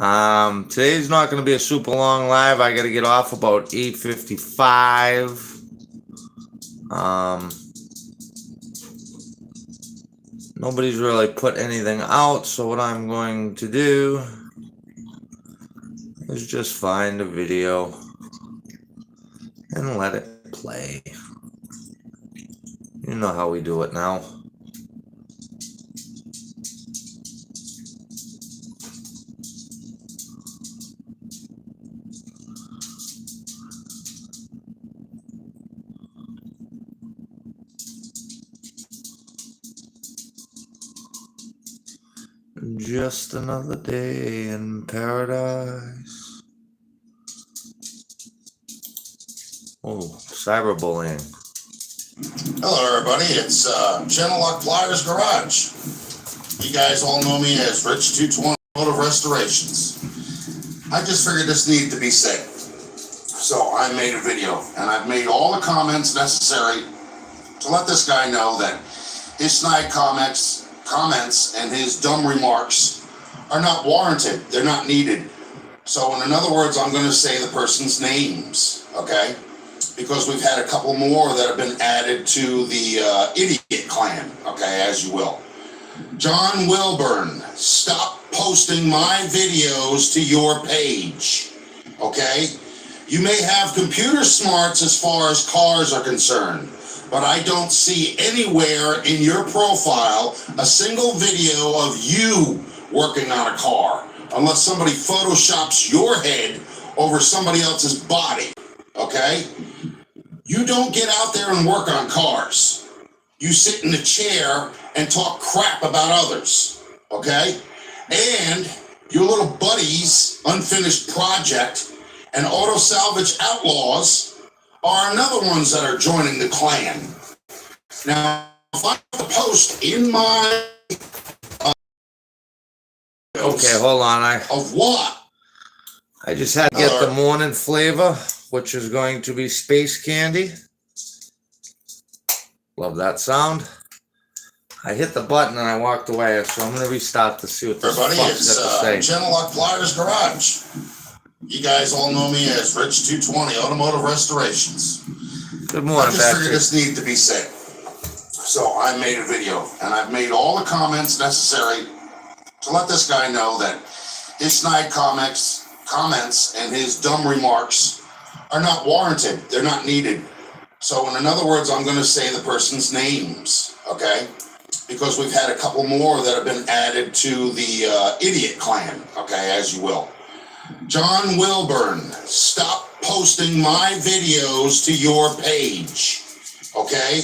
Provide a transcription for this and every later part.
Today's not going to be a super long live. I got to get off about 8:55. Nobody's really put anything out, so what I'm going to do is just find a video and let it play. You know how we do it now. Just another day in paradise. Oh, cyberbullying. Hello, everybody. It's Genelux Pliers Garage. You guys all know me as Rich 220 Automotive Restorations. I just figured this needed to be said. So I made a video, and I've made all the comments necessary to let this guy know that his snide comments and his dumb remarks are not warranted. They're not needed. So in other words, I'm going to say the person's names, okay? Because we've had a couple more that have been added to the idiot clan, okay, as you will. John Wilburn, stop posting my videos to your page, okay? You may have computer smarts as far as cars are concerned, but I don't see anywhere in your profile a single video of you working on a car, unless somebody photoshops your head over somebody else's body, okay? You don't get out there and work on cars. You sit in a chair and talk crap about others, okay? And your little buddy's unfinished project and Auto Salvage Outlaws are another ones that are joining the clan. Now, if I have to post in my Okay, hold on. of what? I just had to get the morning flavor, which is going to be space candy. Love that sound. I hit the button and I walked away, so I'm going to restart to see what this Everybody, fuck's got to say. Genelux Pliers Garage. You guys all know me as Rich 220 Automotive Restorations. Good morning, I just figured Patrick. this needed to be said. So I made a video, and I've made all the comments necessary to let this guy know that his snide comments and his dumb remarks are not warranted. They're not needed. So in other words, I'm going to say the person's names, okay? Because we've had a couple more that have been added to the idiot clan, okay, as you will. John Wilburn, stop posting my videos to your page, okay?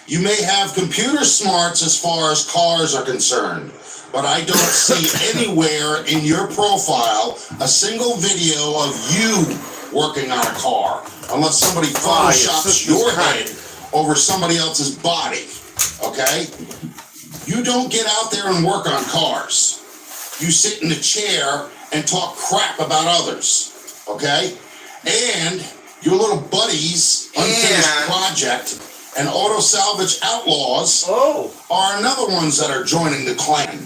You may have computer smarts as far as cars are concerned, but I don't see anywhere in your profile a single video of you working on a car, unless somebody photoshops your head over somebody else's body, okay? You don't get out there and work on cars. You sit in a chair and talk crap about others, okay? And your little buddy's unfinished project and Auto Salvage Outlaws are another ones that are joining the clan.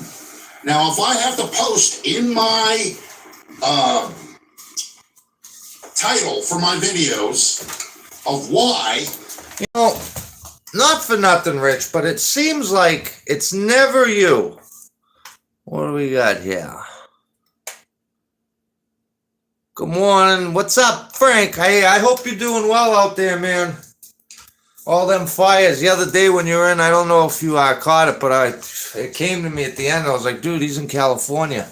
Now, if I have to post in my title for my videos of why... You know, not for nothing, Rich, but it seems like it's never you. What do we got here? Good morning. What's up, Frank? Hey, I hope you're doing well out there, man. All them fires the other day when you were in, I don't know if you caught it, but it came to me at the end. I was like, dude, he's in California.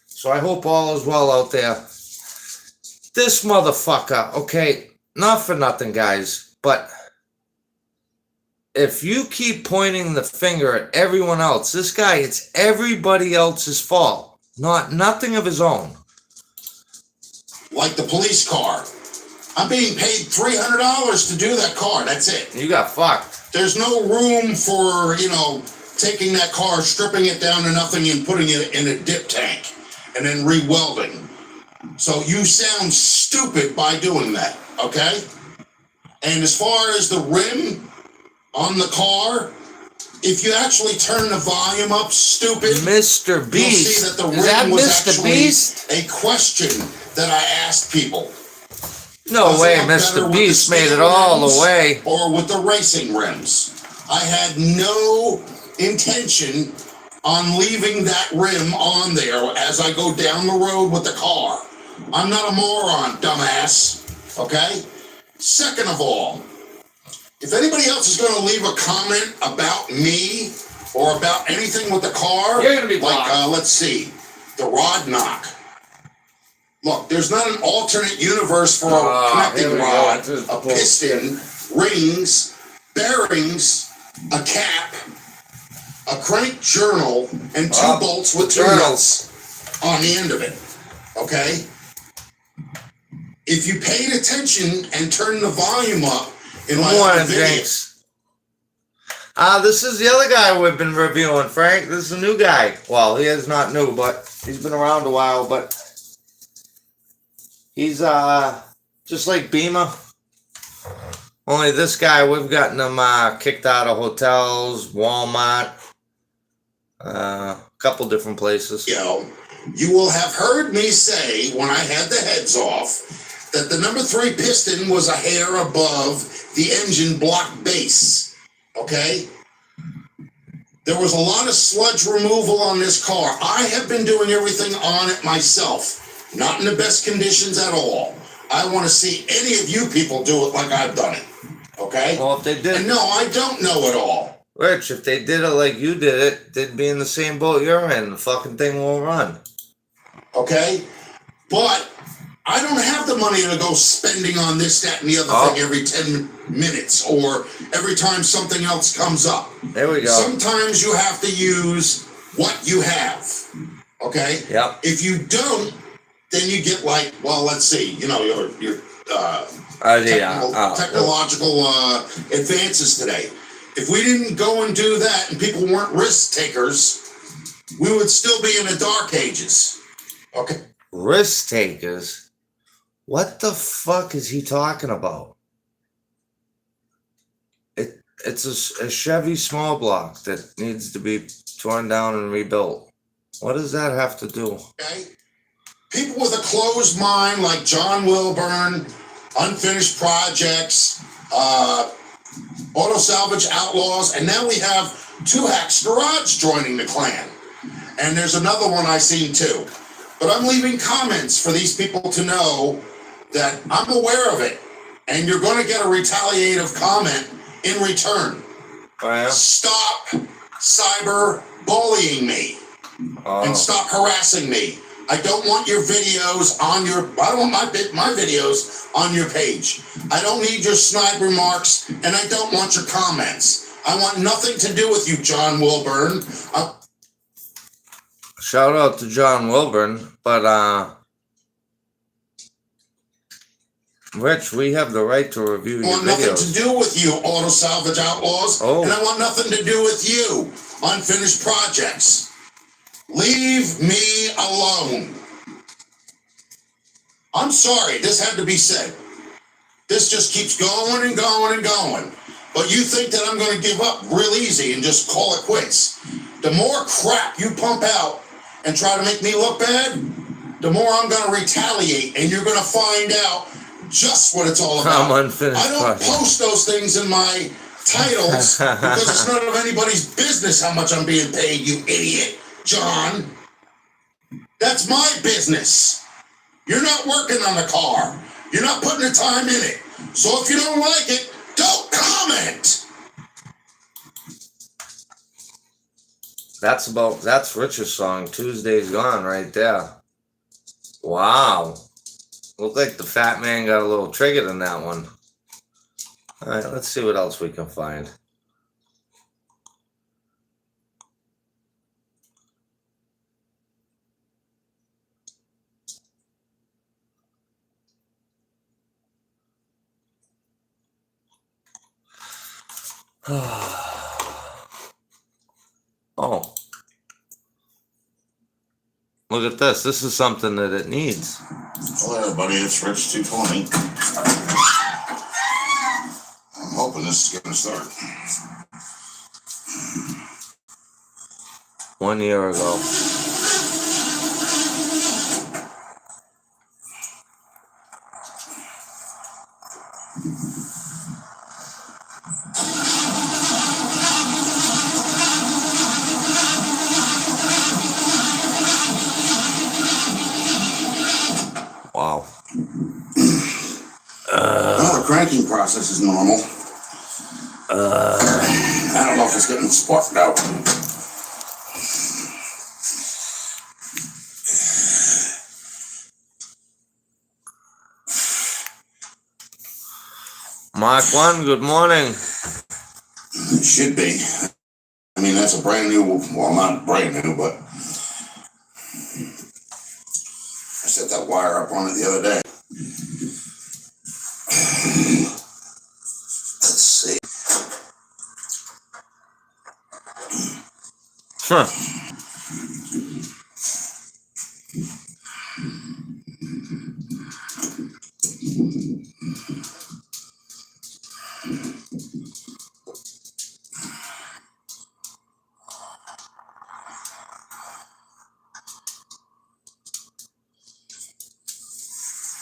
So I hope all is well out there. This motherfucker, okay, not for nothing, guys, but if you keep pointing the finger at everyone else, this guy, it's everybody else's fault, nothing of his own. Like the police car. I'm being paid $300 to do that car. That's it. You got fucked. There's no room for, taking that car, stripping it down to nothing and putting it in a dip tank and then re-welding. So you sound stupid by doing that, okay? And as far as the rim on the car, if you actually turn the volume up, stupid, Mr. you'll Beast. see that the Is that ring was Mr. actually Beast? a question that I asked people. No Does way, it look better Mr. with Beast the made it steel all rims the way. or with the racing rims. I had no intention on leaving that rim on there as I go down the road with the car. I'm not a moron, dumbass. Okay? Second of all, if anybody else is going to leave a comment about me or about anything with the car, You're gonna be like, blocked. let's see, the rod knock. Look, there's not an alternate universe for a Here connecting we go. rod, This is a piston, rings, bearings, a cap, a crank journal, and two bolts with two nuts on the end of it. Okay? If you paid attention and turned the volume up in my other Morning, video, Jinx. This is the other guy we've been reviewing, Frank. This is a new guy. Well, he is not new, but he's been around a while, but he's just like Beamer. Only this guy, we've gotten him kicked out of hotels, Walmart, a couple different places. you will have heard me say when I had the heads off that the number 3 piston was a hair above the engine block base. Okay? There was a lot of sludge removal on this car. I have been doing everything on it myself. Not in the best conditions at all. I want to see any of you people do it like I've done it. Okay? Well, if they did, And no, I don't know it all. Rich, if they did it like you did it, they'd be in the same boat you're in. The fucking thing won't run. Okay? But I don't have the money to go spending on this, that, and the other thing every 10 minutes or every time something else comes up. There we go. Sometimes you have to use what you have. Okay? Yep. If you don't, then you get like, well, let's see, your technological advances today. If we didn't go and do that and people weren't risk takers, we would still be in the dark ages. Okay? Risk takers? What the fuck is he talking about? It's a Chevy small block that needs to be torn down and rebuilt. What does that have to do? Okay? People with a closed mind like John Wilburn, Unfinished Projects, Auto Salvage Outlaws, and now we have Two Hacks Garage joining the clan. And there's another one I seen too. But I'm leaving comments for these people to know that I'm aware of it, and you're going to get a retaliative comment in return. Oh, yeah? Stop cyber bullying me and stop harassing me. I don't want your videos on your. I don't want my videos on your page. I don't need your snide remarks, and I don't want your comments. I want nothing to do with you, John Wilburn. Shout out to John Wilburn, but Rich, we have the right to review your I want nothing videos. to do with you, Auto Salvage Outlaws, and I want nothing to do with you, Unfinished Projects. Leave me alone. I'm sorry, this had to be said. This just keeps going and going and going. But you think that I'm going to give up real easy and just call it quits. The more crap you pump out and try to make me look bad, the more I'm going to retaliate, and you're going to find out just what it's all about. I'm Unfinished I don't Project. post those things in my titles because it's none of anybody's business how much I'm being paid, you idiot, John. That's my business. You're not working on the car. You're not putting the time in it. So if you don't like it, don't comment. That's Rich's song, Tuesday's Gone, right there. Wow. Looked like the fat man got a little triggered in that one. All right, let's see what else we can find. Oh. Look at this. This is something that it needs. Hello, everybody. It's Rich 220. I'm hoping this is going to start. 1 year ago. Wow. Well, the cranking process is normal. I don't know if it's getting sparked out. Mark 1, good morning. It should be. I mean, that's a brand new, well, not brand new, but I set that wire up on it the other day. Let's see. Huh.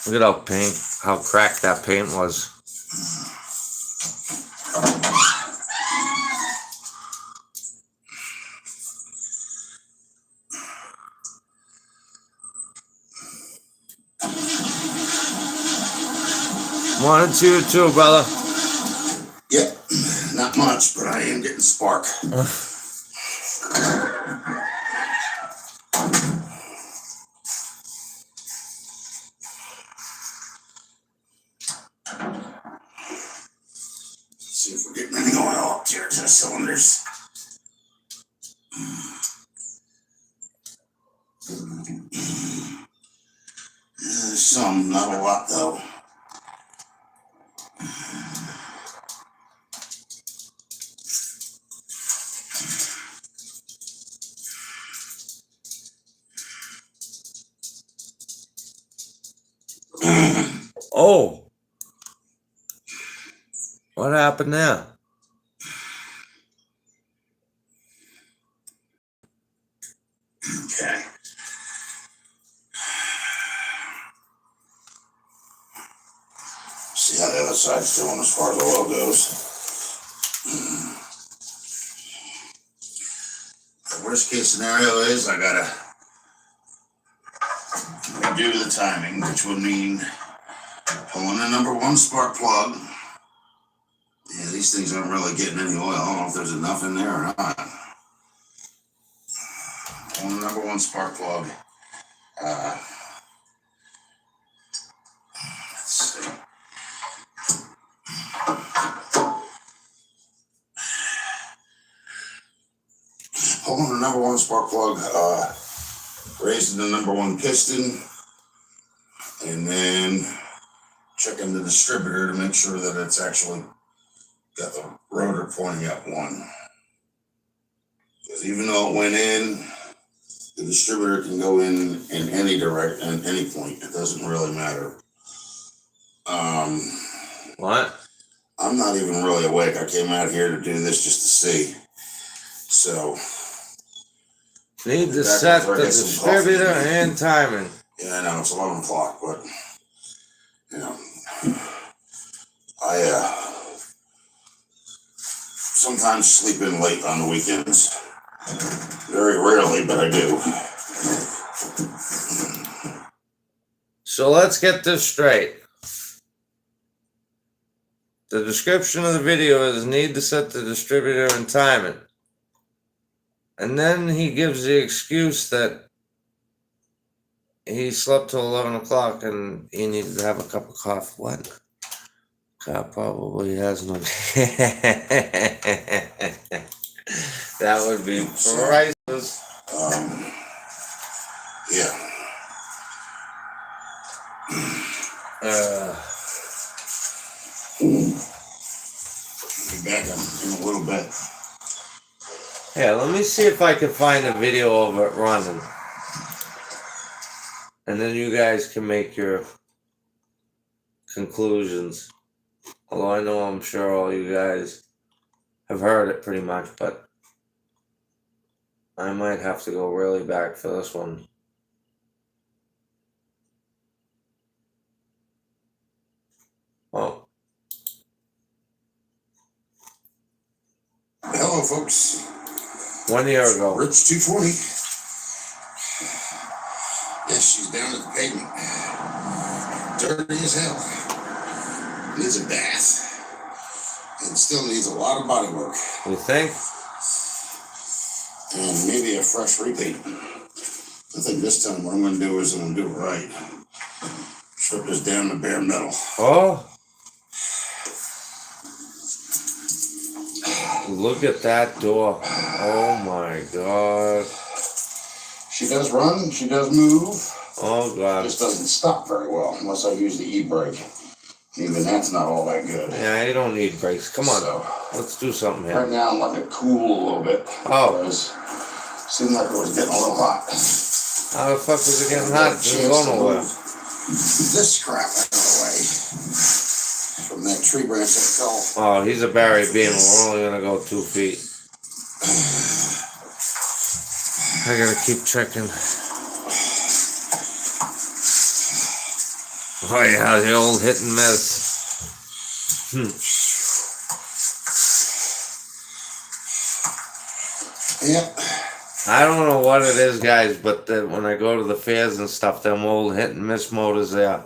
Look at how cracked that paint was. Morning to you too, brother. Yep, not much, but I am getting spark. See if we're getting any oil up here to the cylinders. There's some, not a lot though. Oh. What happened there? Okay. See how the other side's doing as far as the oil goes. The worst case scenario is I gotta redo the timing, which would mean pulling the number 1 spark plug. Yeah, these things aren't really getting any oil. I don't know if there's enough in there or not. Pulling the number 1 spark plug. Let's see. Pulling the number 1 spark plug, raising the number 1 piston, and then checking the distributor to make sure that it's actually got the rotor pointing at 1. Because even though it went in, the distributor can go in any direction, at any point. It doesn't really matter. What? I'm not even really awake. I came out here to do this just to see. So Need to set the distributor and timing. yeah, I know it's 11 o'clock, but you know, I sometimes sleep in late on the weekends. Very rarely, but I do. So let's get this straight. The description of the video is need to set the distributor and time it. And then he gives the excuse that he slept till 11 o'clock and he needed to have a cup of coffee. What? God probably has no. That would be priceless. Yeah. Be back in a little bit. Yeah, let me see if I can find a video of it running. And then you guys can make your conclusions. Although I know I'm sure all you guys have heard it pretty much, but I might have to go really back for this one. Oh. Hello, folks. 1 year ago. Rich 220. Yes, she's down at the pavement. Dirty as hell. Needs a bath. And still needs a lot of body work. You think? And maybe a fresh repaint. I think this time what I'm going to do is I'm going to do it right. Strip this down to bare metal. Oh. Look at that door. Oh my God. She does run, she does move. Oh God. Just doesn't stop very well unless I use the e-brake. Even that's not all that good. Yeah, you don't need brakes. Come on. So, let's do something here. right now I'm letting it cool a little bit. Oh. Because it seemed like it was getting a little hot. How the fuck was it getting hot? It didn't go nowhere. This crap out of the way. From that tree branch that fell. Oh, he's a Barry beam. We're only gonna go 2 feet. I gotta keep checking. Oh yeah, the old hit and miss. Yep. I don't know what it is, guys, but when I go to the fairs and stuff, them old hit and miss motors there,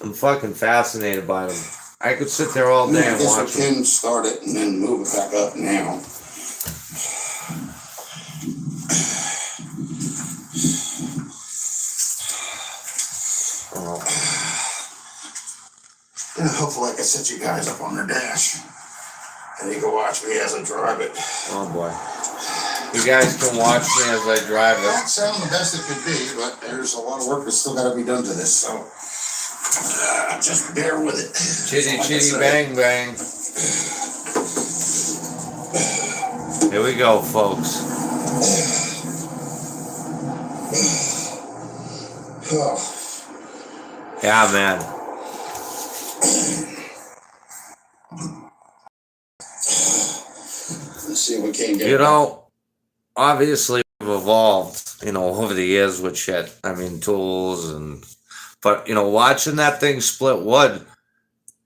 I'm fucking fascinated by them. I could sit there all day I and guess watch I them. can start it and then move it back up now. Oh. And hopefully I can set you guys up on the dash. And you can watch me as I drive it. Oh boy. You guys can watch me as I drive it. That sound the best it could be, but there's a lot of work that's still got to be done to this, so just bear with it. Chitty Like I chitty said. bang bang. Here we go, folks. Oh, Yeah, man. let's see if we can get You it. know, obviously we've evolved, over the years with shit. I mean, tools but watching that thing split wood,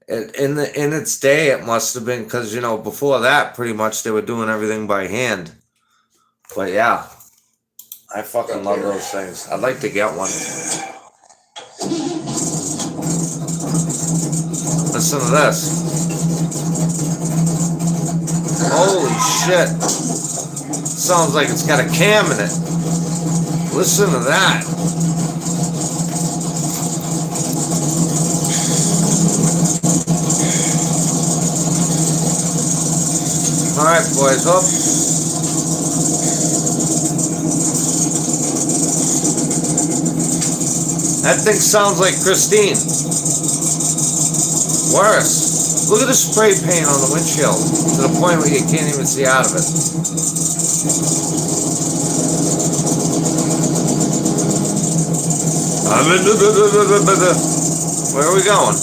in its day, it must have been because before that, pretty much they were doing everything by hand. But yeah, I fucking love those things. I'd like to get one. Listen to this. Holy shit. Sounds like it's got a cam in it. Listen to that. Alright, boys, up. That thing sounds like Christine. Worse. Look at the spray paint on the windshield to the point where you can't even see out of it. Where are we going?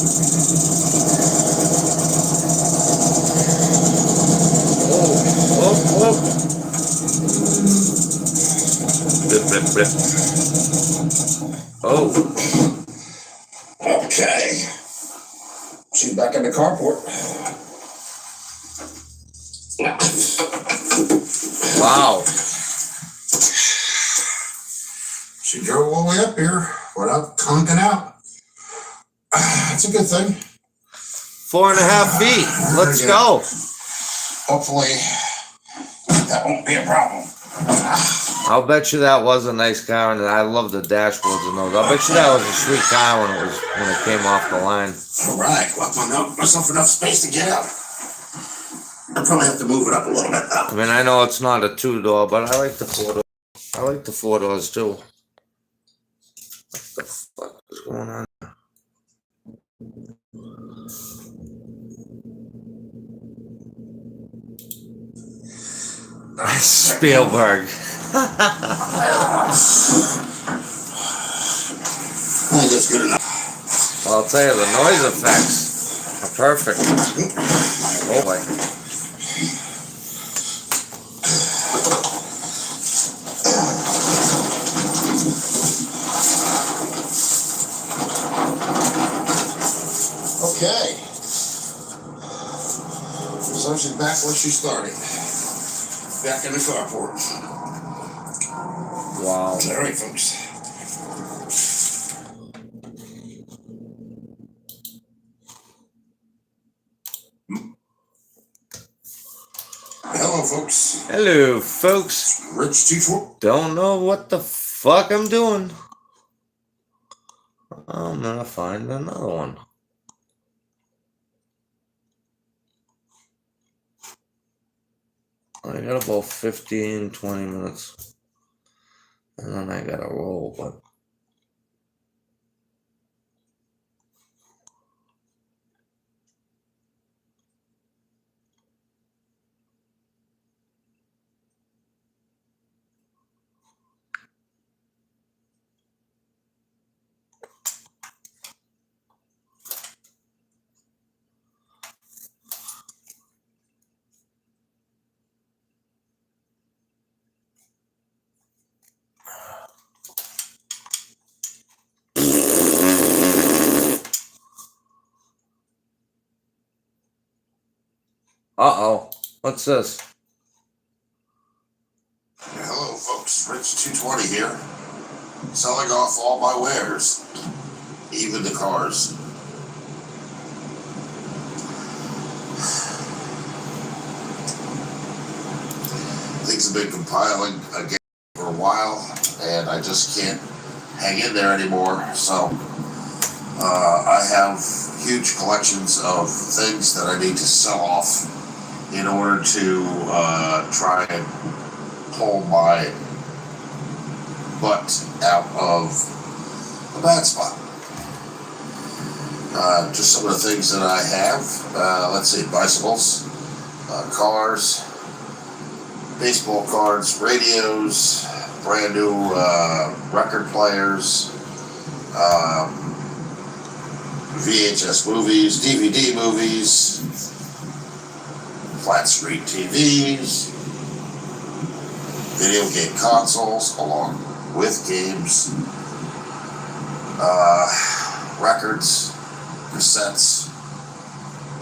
Oh. Blip, blip, blip. Oh. Okay. She's back in the carport. Wow. She drove all the way up here without conking out. That's a good thing. 4.5 feet. Let's go. Hopefully, that won't be a problem. I'll bet you that was a nice car, and I love the dashboards and those. I'll bet you that was a sweet car when it came off the line. All right, well, myself enough space to get out. I'll probably have to move it up a little bit. I mean, I know it's not a 2-door, but I like the 4-door. I like the 4 doors too. What the fuck is going on? Spielberg. I think that's good enough. Well, I'll tell you, the noise effects are perfect. Oh boy. Okay. So she's back where she started. Back in the carport. Wow. All right, folks. Hello, folks. Hello, folks. Rich T4. Don't know what the fuck I'm doing. I'm gonna find another one. I got about 15, 20 minutes. And then I gotta roll, but uh-oh. What's this? Hello, folks. Rich 220 here. Selling off all my wares, even the cars. Things have been compiling again for a while, and I just can't hang in there anymore. So I have huge collections of things that I need to sell off in order to try and pull my butt out of a bad spot. Just some of the things that I have. Let's see, bicycles, cars, baseball cards, radios, brand new record players, VHS movies, DVD movies, flat screen TVs, video game consoles along with games, records, cassettes,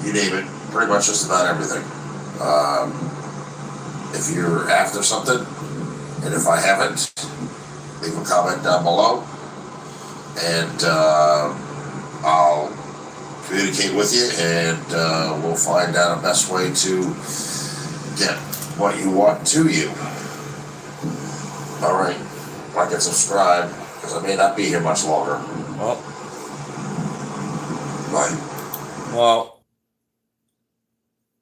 you name it, pretty much just about everything. If you're after something, and if I haven't, leave a comment down below, and I'll communicate with you, and we'll find out the best way to get what you want to you. Alright, like and subscribe, because I may not be here much longer. Well, Bye. well,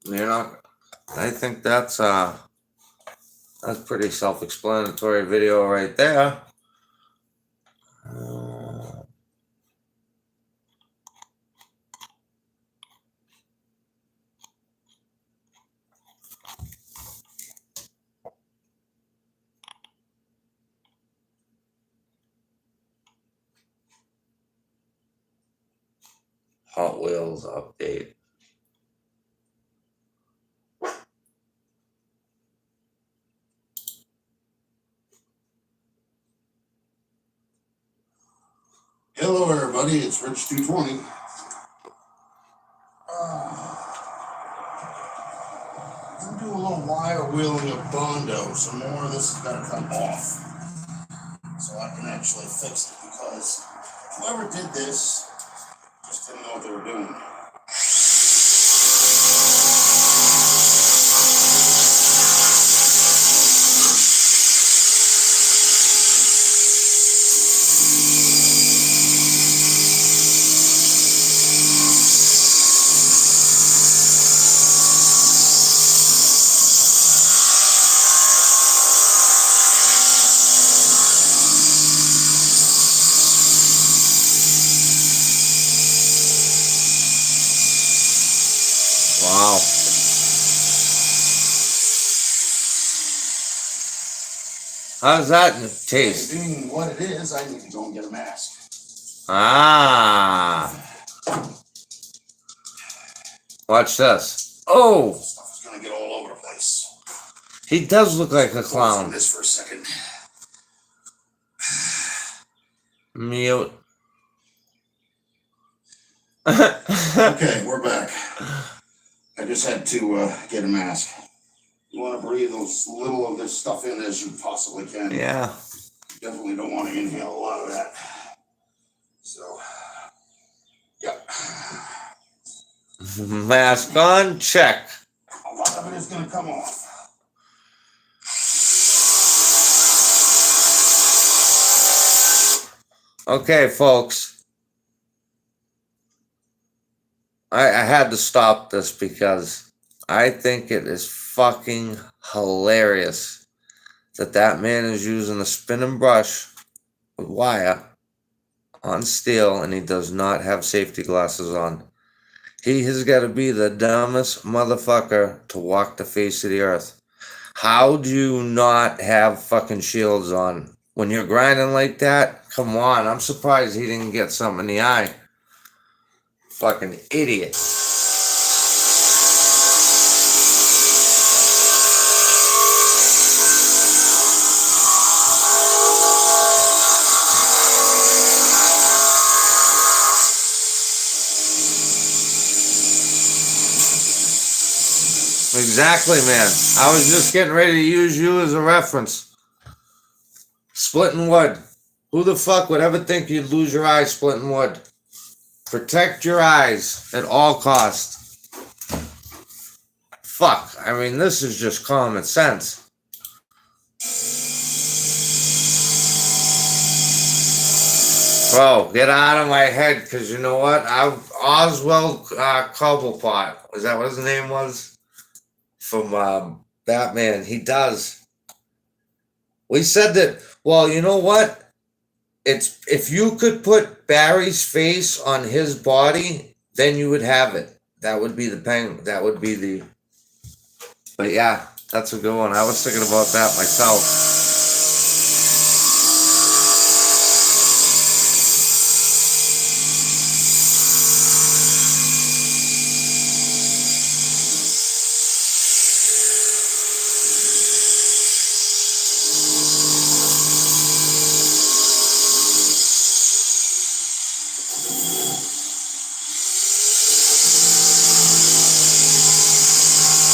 you're not, I think that's pretty self-explanatory video right there. Hot Wheels update. Hello, everybody. It's Rich 220. I'm doing a little wire wheeling of Bondo. Some more of this has got to come off so I can actually fix it, because whoever did this just didn't know what they were doing. Wow. How's that taste? Being what it is, I need to go and get a mask. Ah. Watch this. Oh, Stuff is gonna get all over the place. he does look like a Hold on clown. this for a second. Mute. Okay, we're back. I just had to get a mask. You want to breathe as little of this stuff in as you possibly can. Yeah. Definitely don't want to inhale a lot of that. So, yeah. Mask on, check. A lot of it is going to come off. Okay, folks. I had to stop this because I think it is fucking hilarious that man is using a spinning brush with wire on steel and he does not have safety glasses on. He has got to be the dumbest motherfucker to walk the face of the earth. How do you not have fucking shields on? When you're grinding like that, come on. I'm surprised he didn't get something in the eye. Fucking idiot. Exactly, man. I was just getting ready to use you as a reference. Splitting wood. Who the fuck would ever think you'd lose your eyes splitting wood? Protect your eyes at all costs. Fuck. I mean, this is just common sense. Bro, get out of my head, because you know what? Oswald Cobblepot. Was that what his name was? From Batman. He does. We said that, well, you know what? It's if you could put Barry's face on his body, then you would have it. That would be the penguin. That would be the. But yeah, that's a good one. I was thinking about that myself.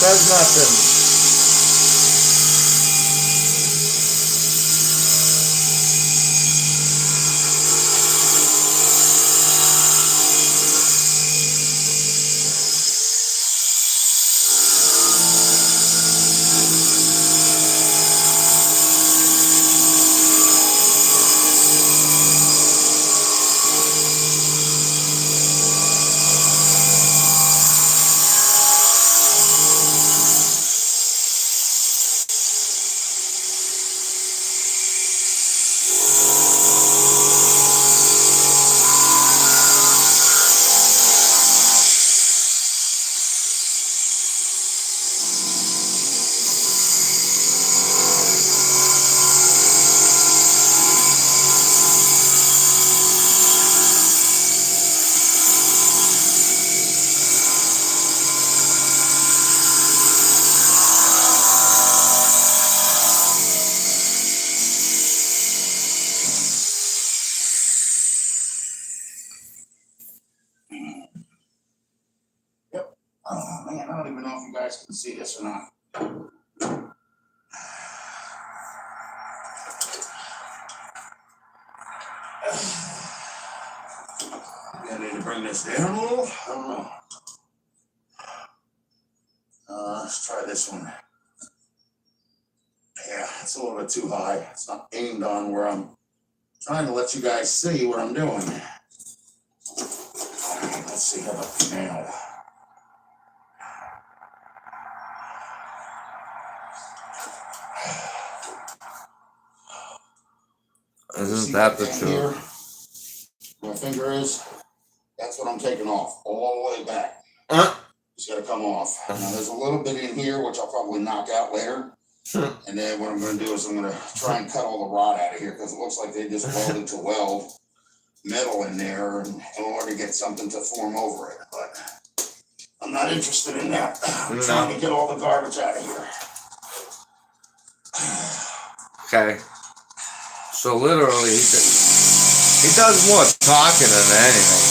Says nothing. Oh man, I don't even know if you guys can see this or not. I need to bring this down a little. I don't know. Let's try this one. Yeah, it's a little bit too high. It's not aimed on where I'm trying to let you guys see what I'm doing. Let's see how about now. Isn't that the truth? My finger is. That's what I'm taking off all the way back. It's got to come off. Now there's a little bit in here which I'll probably knock out later. And then what I'm going to do is I'm going to try and cut all the rod out of here because it looks like they just welded to weld metal in there in order to get something to form over it. But I'm not interested in that. I'm trying to get all the garbage out of here. Okay. So literally, he does more talking than anything.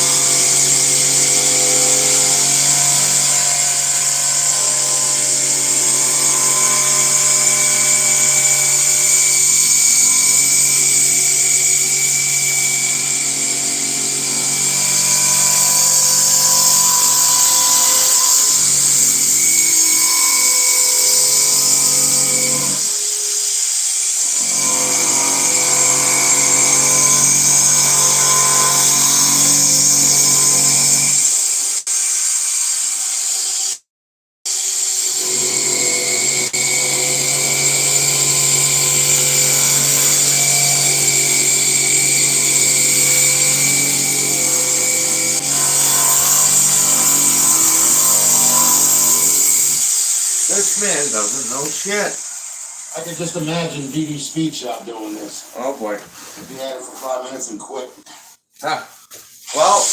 This man doesn't know shit. I could just imagine DD Speech out doing this. Oh boy. If he had it for 5 minutes and quit. Huh. Well,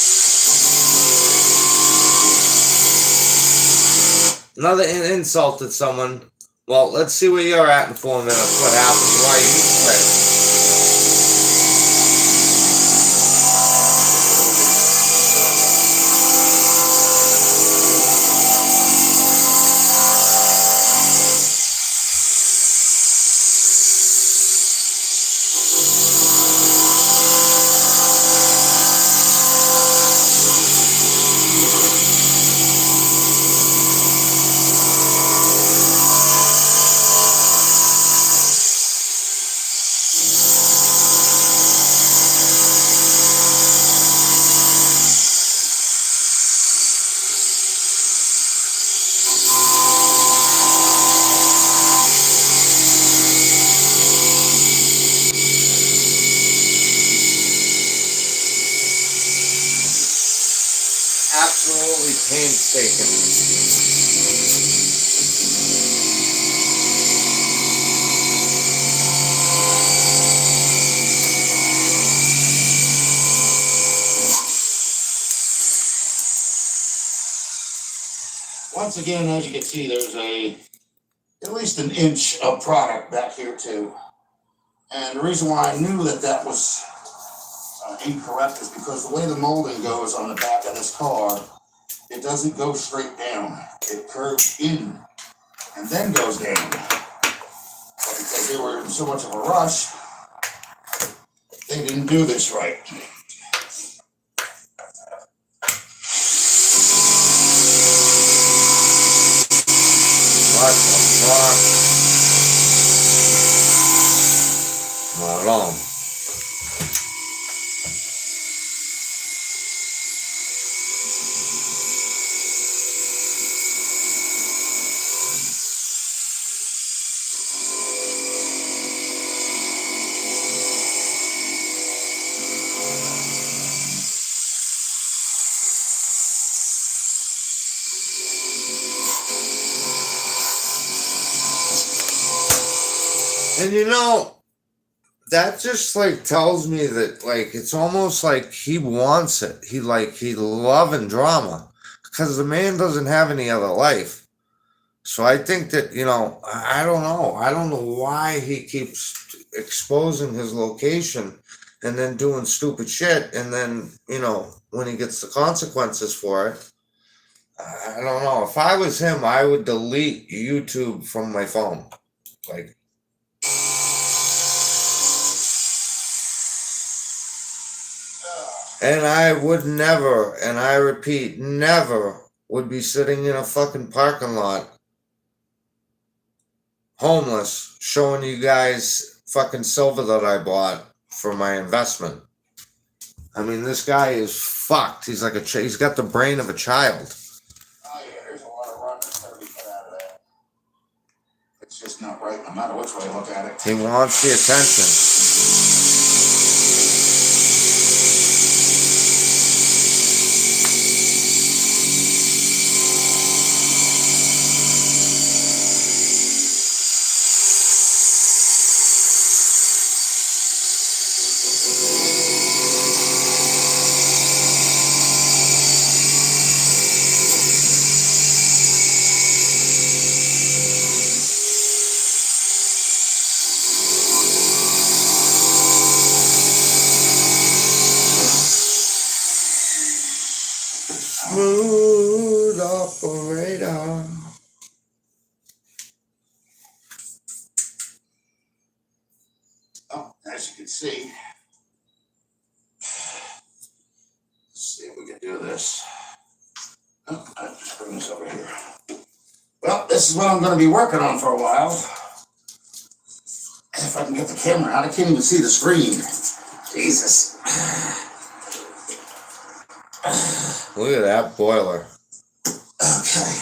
another insulted someone. Well, let's see where you're at in 4 minutes. What happens? Why you quit? Absolutely painstaking. Once again, as you can see, there's at least an inch of product back here too. And the reason why I knew that was incorrect is because the way the molding goes on the back of this car, it doesn't go straight down. It curves in and then goes down. But because they were in so much of a rush, they didn't do this right. What the fuck? Not on. And you know, that just like tells me that like it's almost like he wants it. He loving drama because the man doesn't have any other life. So I think that, you know, I don't know. I don't know why he keeps exposing his location and then doing stupid shit. And then, you know, when he gets the consequences for it, I don't know. If I was him, I would delete YouTube from my phone. Like, and I would never, and I repeat, never would be sitting in a fucking parking lot, homeless, showing you guys fucking silver that I bought for my investment. I mean, this guy is fucked. He's like he's got the brain of a child. Oh yeah, there's a lot of run that's gotta be cut out of that. It's just not right, no matter which way you look at it. He wants the attention. Smooth operator. Oh, as you can see, let's see if we can do this. Oh, I'll just bring this over here. Well, this is what I'm going to be working on for a while. If I can get the camera out, I can't even see the screen. Jesus. Look at that boiler. Okay.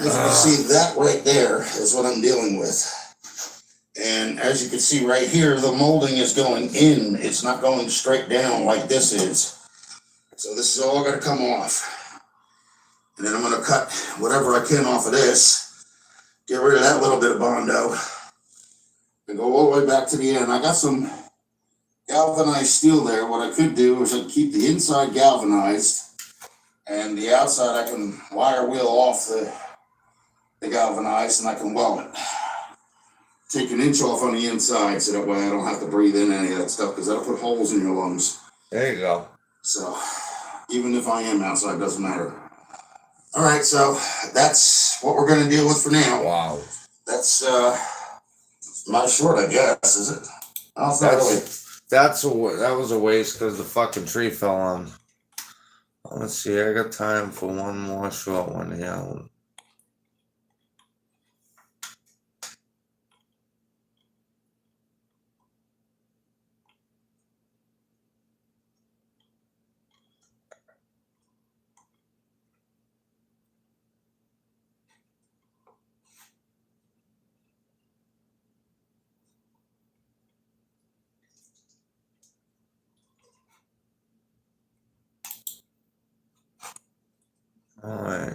As you can see, that right there is what I'm dealing with. And as you can see right here, the molding is going in. It's not going straight down like this is. So this is all going to come off. And then I'm going to cut whatever I can off of this get rid of that little bit of Bondo, and go all the way back to the end. I got some galvanized steel there. What I could do is I'd keep the inside galvanized, and the outside I can wire wheel off the galvanized, and I can weld it. Take an inch off on the inside so that way I don't have to breathe in any of that stuff, because that'll put holes in your lungs. There you go. So even if I am outside, it doesn't matter. All right, so that's what we're going to deal with for now. Wow. That's not short, I guess, is it? Oh, it's not really. That was a waste because the fucking tree fell on. Let's see, I got time for one more short one here. All right.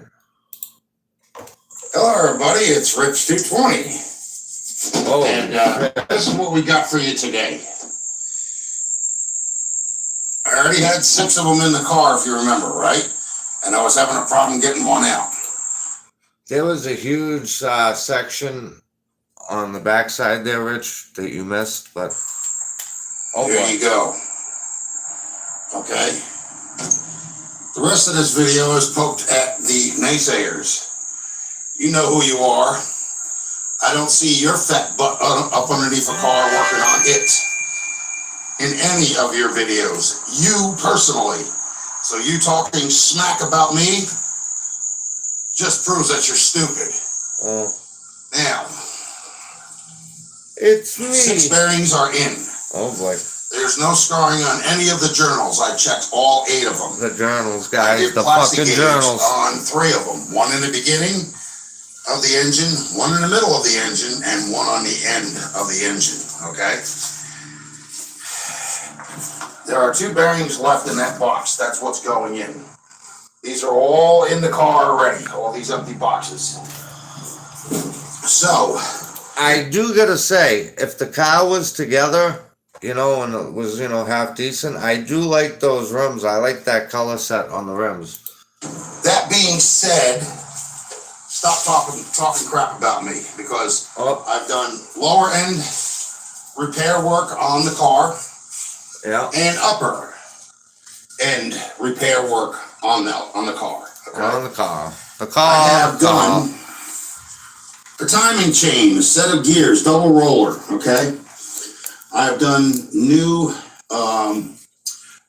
Hello, everybody. It's Rich220. Oh, And this is what we got for you today. I already had 6 of them in the car, if you remember, right? And I was having a problem getting one out. there was a huge section on the backside there, Rich, that you missed, but There you go. Okay. The rest of this video is poked at the naysayers. You know who you are. I don't see your fat butt up underneath a car working on it in any of your videos. You personally. So you talking smack about me just proves that you're stupid. Now, it's me. 6 bearings are in. Oh boy. There's no scarring on any of the journals. I checked all 8 of them. The journals, I guys. did The plastic fucking gauge journals. on 3 of them. 1 in the beginning of the engine, 1 in the middle of the engine, and 1 on the end of the engine. Okay? There are 2 bearings left in that box. That's what's going in. These are all in the car already. All these empty boxes. So, I do gotta say, if the car was together, you know, and it was, you know, half decent, I do like those rims. I like that color set on the rims. that being said, stop talking crap about me, because Oh, I've done lower end repair work on the car yeah. and upper end repair work on the car. Okay? On the car. The I car. have done the timing chain, a set of gears, double roller. Okay, I have done new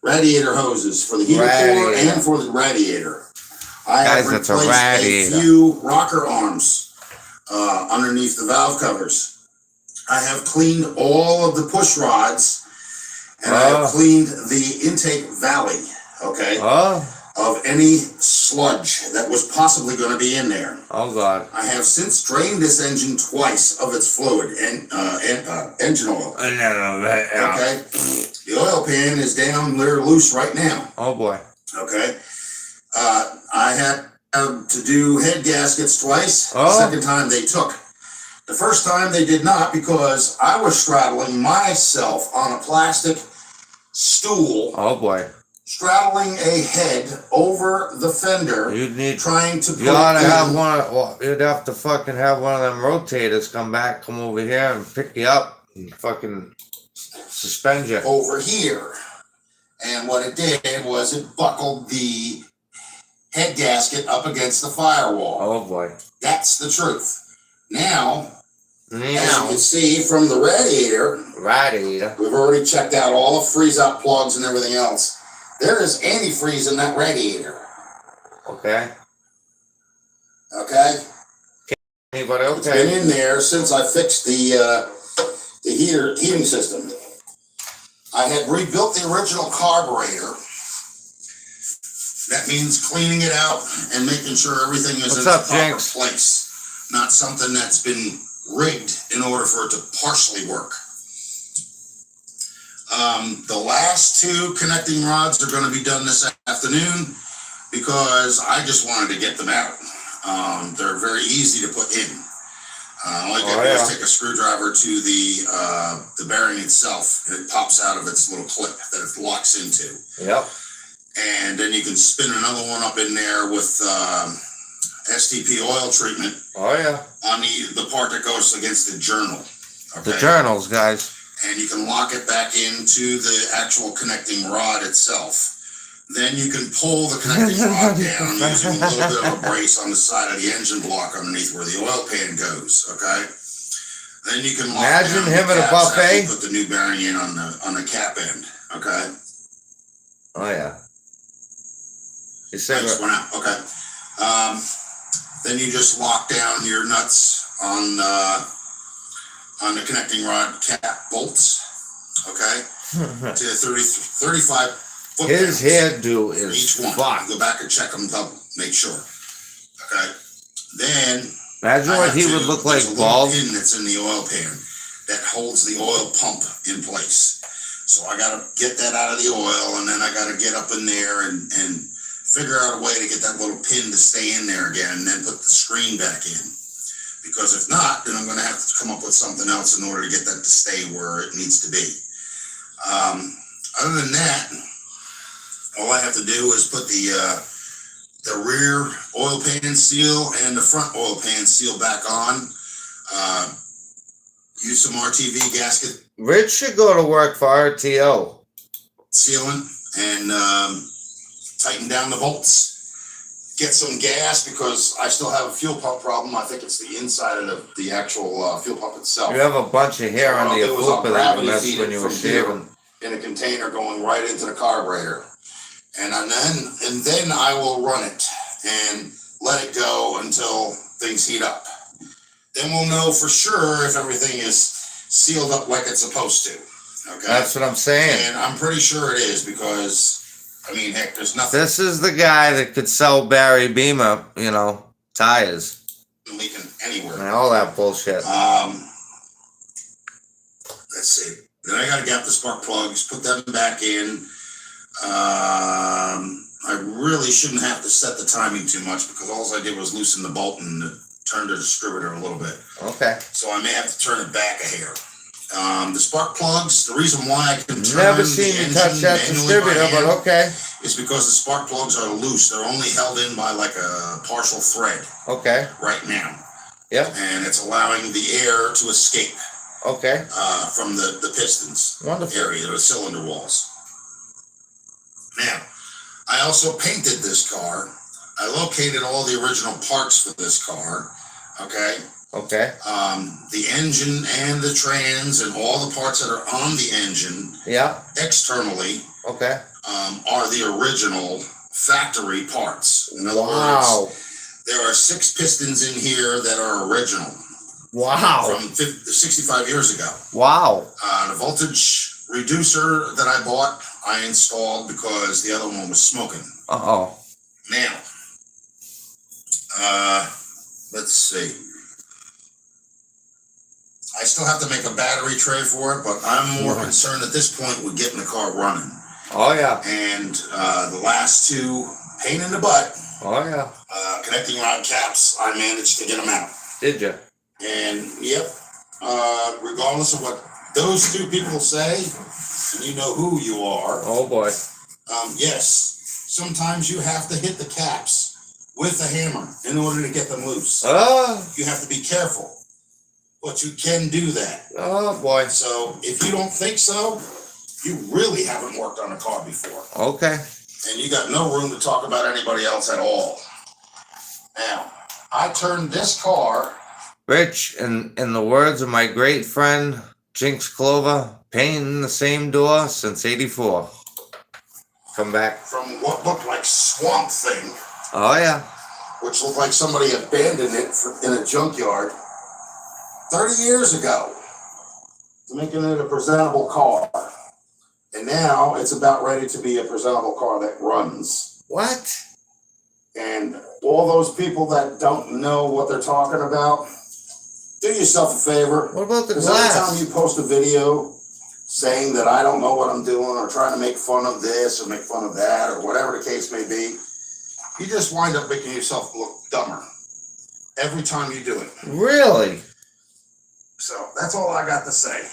radiator hoses for the heater core and for the radiator. I Guys, have that's a replaced radiator. a few rocker arms underneath the valve covers. I have cleaned all of the push rods, and I have cleaned the intake valley, okay, of any sludge that was possibly going to be in there. Oh God. I have since drained this engine twice of its fluid and engine oil. Okay, the oil pan is down there loose right now. Oh boy. Okay, I had to do head gaskets twice. The second time they took. The first time they did not, because I was straddling myself on a plastic stool. Oh boy. Straddling a head over the fender. You'd need. Trying to put You ought to in, have one. Well, you'd have to fucking have one of them rotators come over here and pick you up and fucking suspend you over here. And what it did was it buckled the head gasket up against the firewall. Oh boy. That's the truth. Now, as you Now. can see from the radiator, we've already checked out all the freeze-out plugs and everything else. There is antifreeze in that radiator. Okay. Okay? Anybody It's been in there since I fixed the heating system. I had rebuilt the original carburetor. That means cleaning it out and making sure everything is in its proper place. Not something that's been rigged in order for it to partially work. The last 2 connecting rods are going to be done this afternoon because I just wanted to get them out. They're very easy to put in. All you gotta do is take a screwdriver to the bearing itself, and it pops out of its little clip that it locks into. Yep. And then you can spin another one up in there with STP oil treatment. Oh yeah. On the part that goes against the journal. Okay? The journals, guys. And you can lock it back into the actual connecting rod itself. Then you can pull the connecting rod down using a little bit of a brace on the side of the engine block underneath where the oil pan goes. Okay. Then you can lock Imagine down him the at a caps after buffet. you put the new bearing in on the cap end. Okay. Oh yeah. You I said just went out. Okay. Then you just lock down your nuts on the connecting rod cap bolts. Okay. To 35 foot his pounds hairdo for is each one. fucked. Go back and check them double. Make sure. Okay. Then Imagine what he would look like there's a little bald. pin that's in the oil pan that holds the oil pump in place. So I gotta get that out of the oil, and then I gotta get up in there and figure out a way to get that little pin to stay in there again, and then put the screen back in. Because if not, then I'm gonna have to come up with something else in order to get that to stay where it needs to be. Other than that, all I have to do is put the rear oil pan seal and the front oil pan seal back on. Use some RTV gasket Rich should go to work for RTO. sealant and tighten down the bolts. Get some gas because I still have a fuel pump problem. I think it's the inside of the actual fuel pump itself. You have a bunch of hair So on what the I'll do is I'll fupa that you gravity messed feed when it you were from here shaving. in a container going right into the carburetor, and then I will run it and let it go until things heat up. Then we'll know for sure if everything is sealed up like it's supposed to. Okay. That's what I'm saying. And I'm pretty sure it is because, I mean, heck, there's nothing This is the guy that could sell Barry Beamer, tires leaking anywhere. and all that bullshit. Let's see. Then I got to get the spark plugs, put them back in. I really shouldn't have to set the timing too much because all I did was loosen the bolt and turn the distributor a little bit. Okay. So I may have to turn it back a hair. The spark plugs, the reason why I can turn Never the seen you engine touch that manually by distributor, hand but okay. is because the spark plugs are loose. They're only held in by like a partial thread Okay. right now. Yep. And it's allowing the air to escape Okay. from the pistons Wonderful. area, the cylinder walls. Now, I also painted this car. I located all the original parts for this car. Okay. Okay. The engine and the trans and all the parts that are on the engine Yeah. externally Okay. are the original factory parts. In other Wow. words, there are 6 pistons in here that are original Wow. from 65 years ago. Wow. The voltage reducer that I bought, I installed because the other one was smoking. Uh-oh. Now, let's see. I still have to make a battery tray for it, but I'm more concerned at this point with getting the car running. Oh, yeah. And the last 2, pain in the butt, Oh, yeah. connecting rod caps, I managed to get them out. Did you? And yep, regardless of what those 2 people say, and you know who you are, Oh, boy. yes, sometimes you have to hit the caps with a hammer in order to get them loose. Oh. You have to be careful, but you can do that. Oh, boy. So if you don't think so, you really haven't worked on a car before. Okay. And you got no room to talk about anybody else at all. Now, I turned this car. Rich, in the words of my great friend, Jinx Clover, painting the same door since '84. Come back. From what looked like Swamp Thing, Oh, yeah. which looked like somebody abandoned it in a junkyard 30 years ago, to making it a presentable car. And now it's about ready to be a presentable car that runs. What? And all those people that don't know what they're talking about, do yourself a favor. What about the Because every time glass? you post a video saying that I don't know what I'm doing or trying to make fun of this or make fun of that or whatever the case may be, you just wind up making yourself look dumber every time you do it. Really? So that's all I got to say.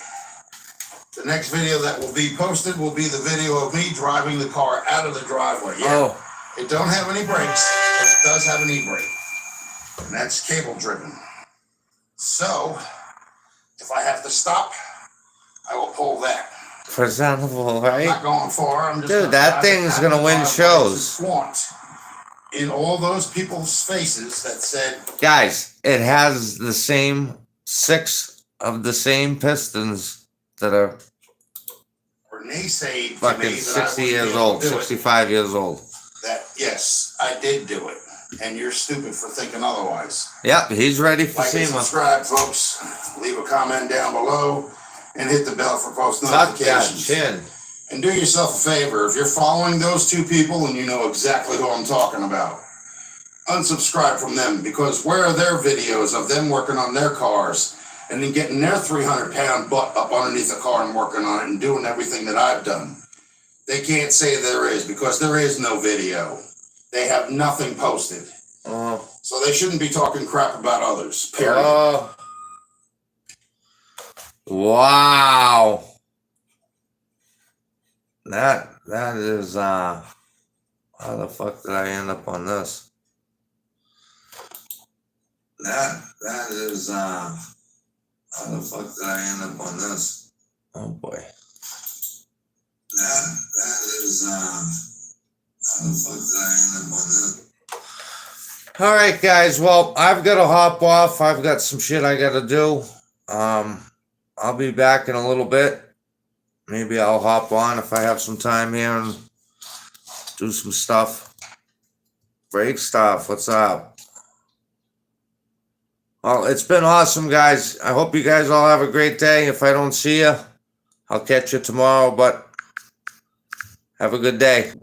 The next video that will be posted will be the video of me driving the car out of the driveway. Yeah, it don't have any brakes, but it does have an e-brake. And that's cable driven. So, if I have to stop, I will pull that. Presentable, I'm right? not going far. I'm just Dude, that thing's gonna win shows. Flaunt in all those people's faces that said, Guys, it has the same 6 of the same pistons that are or naysayed to me fucking that I 60 wouldn't years be able old, to do it. 65 years old. That yes, I did do it, and you're stupid for thinking otherwise. Yep, he's ready for Like and SEMA. subscribe, folks. Leave a comment down below, and hit the bell for post Tuck that notifications. chin. And do yourself a favor, if you're following those 2 people and you know exactly who I'm talking about, unsubscribe from them, because where are their videos of them working on their cars and then getting their 300-pound butt up underneath the car and working on it and doing everything that I've done? They can't say there is, because there is no video. They have nothing posted. So they shouldn't be talking crap about others, period. Wow. That is how the fuck did I end up on this? That is how the fuck did I end up on this? Oh boy. That is how the fuck did I end up on this? All right, guys. Well, I've got to hop off. I've got some shit I got to do. I'll be back in a little bit. Maybe I'll hop on if I have some time here and do some stuff. Break stuff. What's up? Well, it's been awesome, guys. I hope you guys all have a great day. If I don't see you, I'll catch you tomorrow, but have a good day.